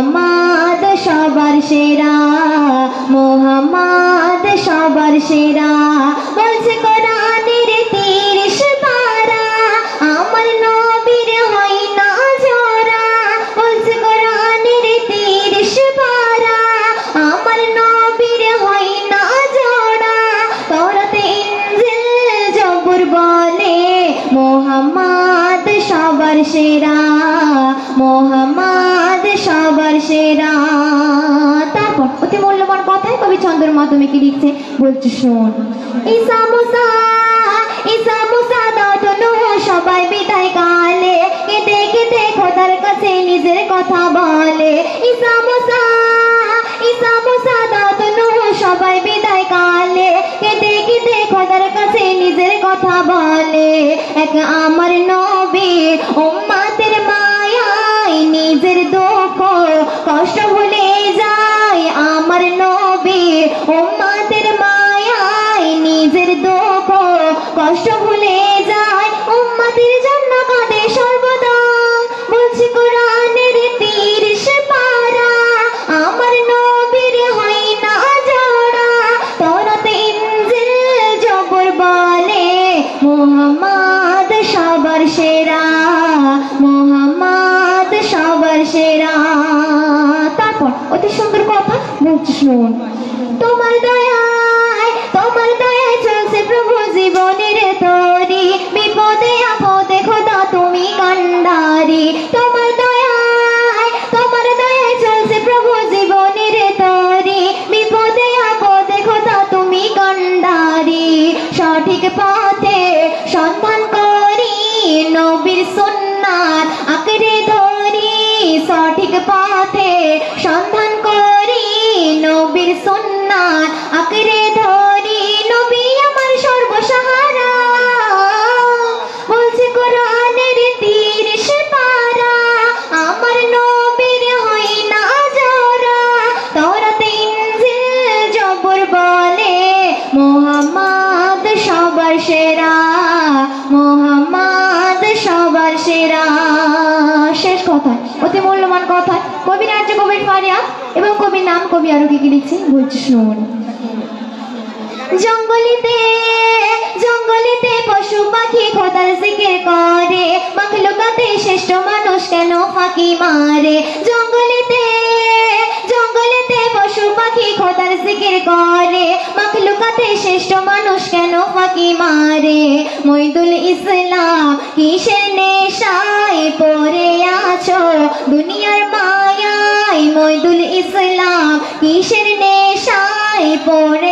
মোহাম্মদ সবার সেরা, মোহাম্মদ সবার সেরা। বলছে কোরআনের 30 পারা, আমার নবীর হয় না জোড়া। বলছে কোরআনের 30 পারা, আমার নবীর হয় না জোড়া। তাওরাতে ইনজিল জবুর বলে মোহাম্মদ সবার সেরা, মোহাম্মদ সবার সেরা। তারপর অতি মূল্যবান কথাই কবি ছন্দের মাধ্যমে কি লিখছে বলছে শোন। ঈসা মুসা দাউদ নূহ সবাই বিদায় কালে, কেঁদে কেঁদে খোদার কাছে নিজের কথা বলে। ঈসা মুসা দাউদ নূহ সবাই বিদায় কালে, কেঁদে কেঁদে খোদার কাছে নিজের কথা বলে। এক আমার নবীর উম্মতের মায়ায় নিজের দুঃখ কষ্ট ভুলে যায়। আমার নবীর উম্মতের মায়ায় নিজের দুঃখ কষ্ট ভুলে যায়। উম্মতের জন্য কাঁদে সর্বদা, বলছি কোরআনের 30 পারা, আমার নবীর হয় না জোড়া। তাওরাতে ইনজিল জবুর বলে মোহাম্মদ সবার সেরা, মোহাম্মদ সবার সেরা। তারপর অতি সুন্দর কথা বলছি শোন। তোমার দয়ায় চলছে প্রভু জীবনের তরি, বিপদে আপদে খোদা তুমি কান্ডারি। তোমার দয়ায় চলছে প্রভু জীবনের তরি, বিপদে আপদে খোদা তুমি কান্ডারি। সঠিক পথে সন্ধান করি, নবীর সুন্নাত আঁকড়ে ধরি। সঠিক পথে সন্ধান করি, নবীর সুন্নাত আঁকড়ে ধরি। নবী আমার সর্বসাহারা, বলছে কোরআনের 30 পারা, আমার নবীর হয় না জোড়া। তাওরাতে ইনজিল জবুর বলে মোহাম্মদ সবার সেরা, মোহাম্মদ সবার সেরা। শেষ কথা অতি মূল্যবান কথা, কবি রাজ্য কবির ফারিয়াদ এবং কবির নাম কবি আরো কি লিখছে বলছে শুনুন। জঙ্গলিতে পশু পাখি খোদার জিকির করে, মাখলুকাতে শ্রেষ্ঠ মানুষ কেন ফাঁকি মারে। জঙ্গলিতে পশু পাখি খোদার জিকির করে, মাখলুকাতে শ্রেষ্ঠ মানুষ কেন ফাঁকি মারে। মইদুল ইসলাম কিসের নেশায় পড়ে আছো দুনিয়ার মায়ায়। মইদুল ইসলাম কিসের নেশায় পড়ে